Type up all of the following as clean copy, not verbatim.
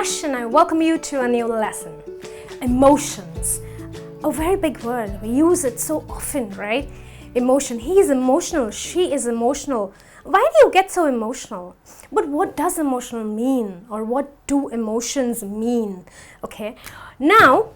Lash and I welcome you to a new lesson. Emotions, a very big word. We use it so often, right? Emotion. He is emotional. She is emotional. Why do you get so emotional? But what does emotional mean? Or what do emotions mean? Okay. Now,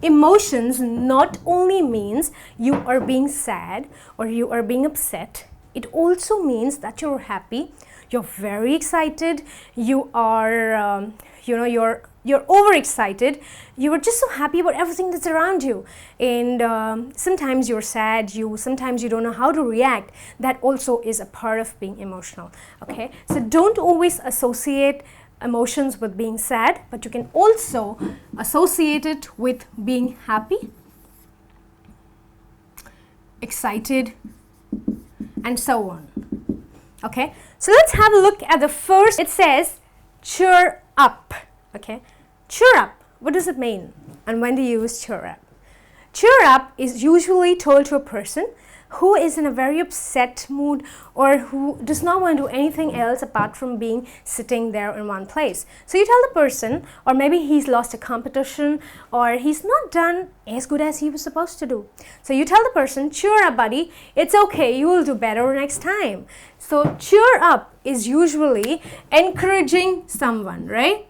emotions not only means you are being sad or you are being upset. It also means that you're happy, you're very excited, you are, you're overexcited, you are just so happy about everything that's around you. And sometimes you're sad, sometimes you don't know how to react. That also is a part of being emotional. Okay, so don't always associate emotions with being sad, but you can also associate it with being happy, excited, and so on. Okay, so let's have a look at the first. It says cheer up. Okay, cheer up. What does it mean? And when do you use cheer up? Cheer up is usually told to a person who is in a very upset mood or who does not want to do anything else apart from being sitting there in one place. So you tell the person, or maybe he's lost a competition or he's not done as good as he was supposed to do. So you tell the person, cheer up buddy, it's okay, you will do better next time. So cheer up is usually encouraging someone, right?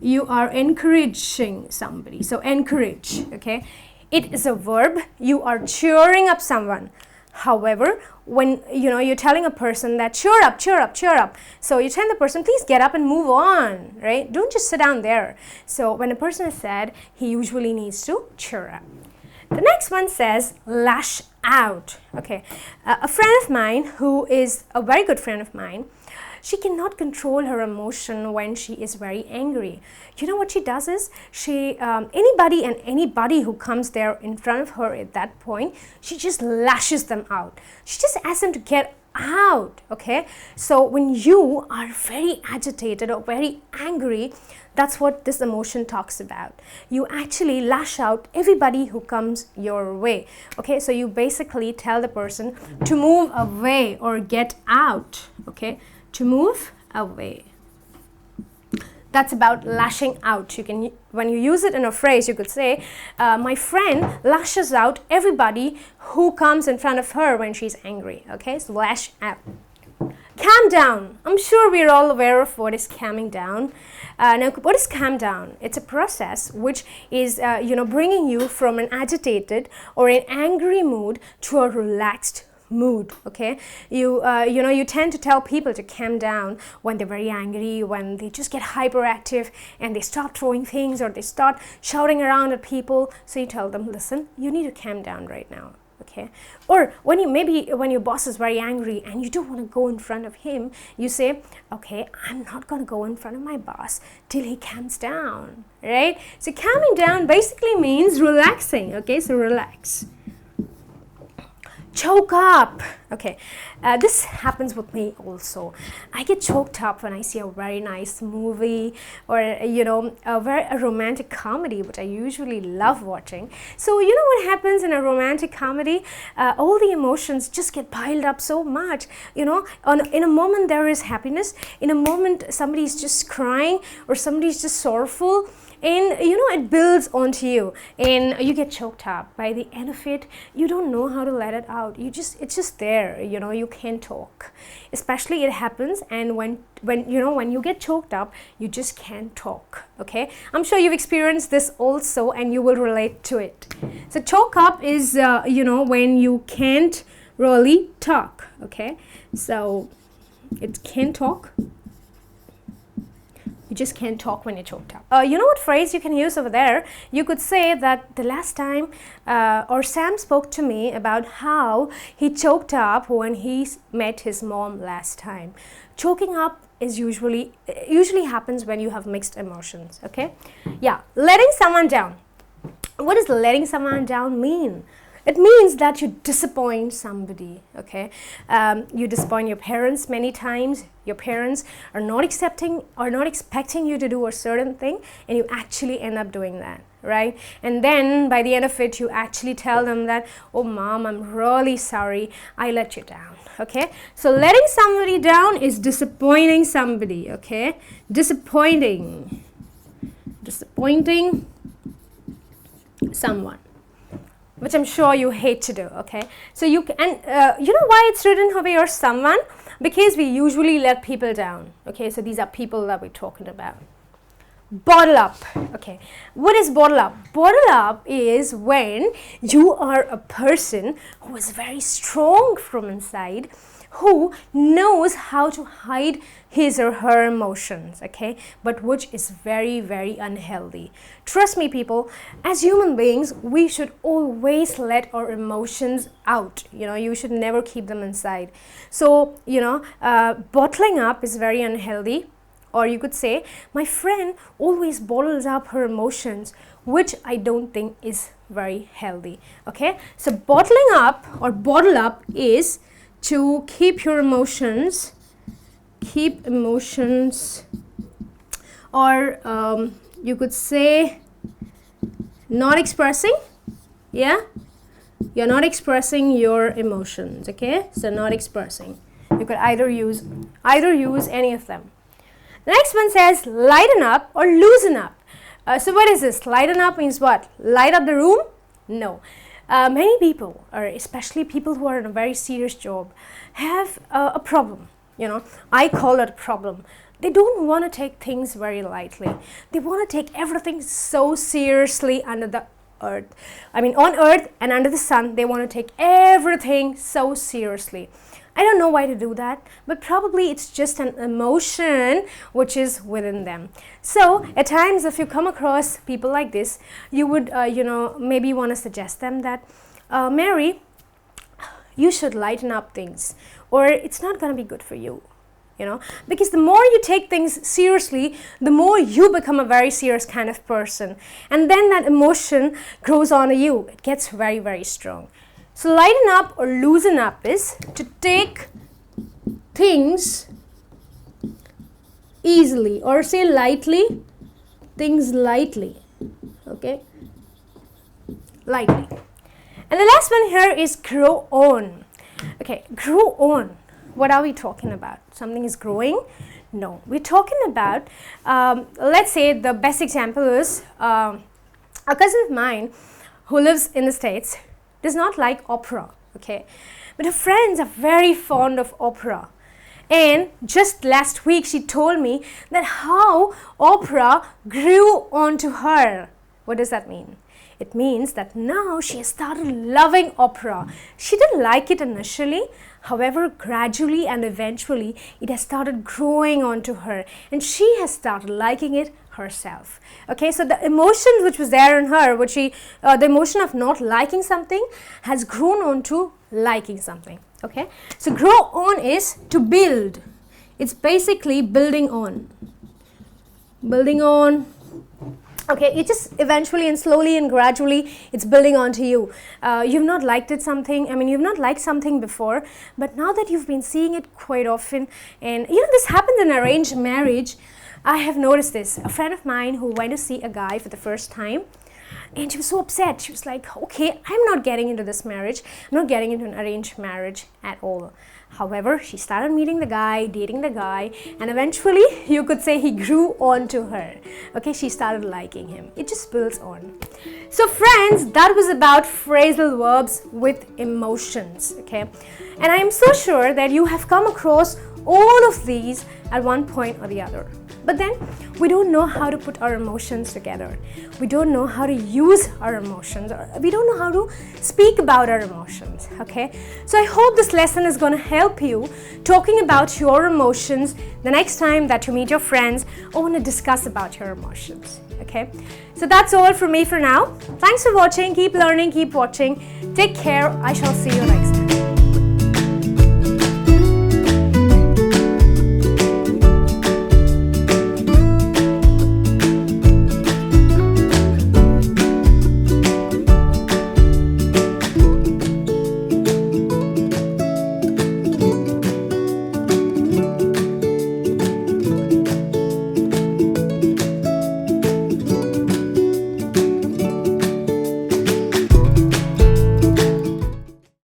You are encouraging somebody. So encourage, okay? It is a verb. You are cheering up someone. However, when you're telling a person that cheer up, cheer up, cheer up. So you tell the person, please get up and move on, right? Don't just sit down there. So when a person is sad, he usually needs to cheer up. The next one says lash out. Okay, a friend of mine who is a very good friend of mine, she cannot control her emotion when she is very angry. You know what she does is, anybody who comes there in front of her at that point, she just lashes them out. She just asks them to get out, okay? So when you are very agitated or very angry, that's what this emotion talks about. You actually lash out everybody who comes your way, okay? So you basically tell the person to move away or get out, okay? To move away. That's about lashing out. You can, when you use it in a phrase, you could say, my friend lashes out everybody who comes in front of her when she's angry. Okay, so lash out. Calm down. I'm sure we're all aware of what is calming down. Now, what is calm down? It's a process which is, bringing you from an agitated or an angry mood to a relaxed mood. Okay, you tend to tell people to calm down when they're very angry, when they just get hyperactive and they start throwing things or they start shouting around at people. So you tell them, listen, you need to calm down right now. Okay, or when your boss is very angry and you don't want to go in front of him, you say, okay, I'm not going to go in front of my boss till he calms down, right? So calming down basically means relaxing. Okay, so relax. Choke up. Okay, this happens with me also. I get choked up when I see a very nice movie or a romantic comedy, which I usually love watching. So you know what happens in a romantic comedy? All the emotions just get piled up so much. In a moment there is happiness. In a moment somebody's just crying or somebody's just sorrowful. And it builds onto you and you get choked up. By the end of it, you don't know how to let it out. It's just there, you can't talk. Especially it happens and when you get choked up, you just can't talk. Okay, I'm sure you've experienced this also and you will relate to it. So choke up is when you can't really talk. Okay, so it can't talk. You just can't talk when you're choked up. You know what phrase you can use over there? You could say that the last time or Sam spoke to me about how he choked up when he met his mom last time. Choking up is usually happens when you have mixed emotions. Okay, yeah, letting someone down. What does letting someone down mean? It means that you disappoint somebody, okay? You disappoint your parents many times. Your parents are not expecting you to do a certain thing, and you actually end up doing that, right? And then by the end of it, you actually tell them that, oh mom, I'm really sorry, I let you down, okay? So letting somebody down is disappointing somebody, okay? Disappointing. disappointing someone, which I'm sure you hate to do, okay? So you can, you know why it's written over here, someone? Because we usually let people down, okay? So these are people that we're talking about. Bottle up, okay? What is bottle up? Bottle up is when you are a person who is very strong from inside, who knows how to hide his or her emotions, okay, but which is very, very unhealthy. Trust me, people, as human beings, we should always let our emotions out. You know, you should never keep them inside. So, you know, bottling up is very unhealthy. Or you could say, my friend always bottles up her emotions, which I don't think is very healthy, okay? So bottling up or bottle up is to keep your emotions, or you could say not expressing, yeah? You're not expressing your emotions, okay? So not expressing. You could either use any of them. The next one says lighten up or loosen up. So what is this? Lighten up means what? Light up the room? No. Many people, or especially people who are in a very serious job, have a problem. You know, I call it a problem. They don't want to take things very lightly. They want to take everything so seriously under the earth. I mean, on earth and under the sun, they want to take everything so seriously. I don't know why to do that, but probably it's just an emotion which is within them. So at times, if you come across people like this, you would, you know, maybe want to suggest them that, Mary, you should lighten up things, or it's not going to be good for you. You know, because the more you take things seriously, the more you become a very serious kind of person, and then that emotion grows on you. It gets very, very strong. So lighten up or loosen up is to take things easily, or say lightly, things lightly, okay, lightly. And the last one here is grow on. Okay, grow on. What are we talking about? Something is growing? No, we're talking about, let's say the best example is a cousin of mine who lives in the States does not like opera, okay, but her friends are very fond of opera. And just last week she told me that how opera grew onto her. What does that mean? It means that now she has started loving opera. She didn't like it initially, however, gradually and eventually it has started growing onto her, and she has started liking it herself. Okay, so the emotion which was there in her, which the emotion of not liking something has grown on to liking something. Okay, so grow on is to build. It's basically building on. Building on. Okay, it just eventually and slowly and gradually it's building onto you. You've not liked it something, I mean you've not liked something before, but now that you've been seeing it quite often, and you know this happens in arranged marriage. I have noticed this. A friend of mine who went to see a guy for the first time, and she was so upset. She was like, okay, I'm not getting into this marriage. I'm not getting into an arranged marriage at all. However, she started meeting the guy, dating the guy, and eventually you could say he grew on to her. Okay, she started liking him. It just builds on. So friends, that was about phrasal verbs with emotions. Okay, and I am so sure that you have come across all of these at one point or the other. But then we don't know how to put our emotions together. We don't know how to use our emotions, or we don't know how to speak about our emotions. Okay, so I hope this lesson is going to help you talking about your emotions the next time that you meet your friends or want to discuss about your emotions. Okay, so that's all from me for now. Thanks for watching. Keep learning, keep watching. Take care. I shall see you next time.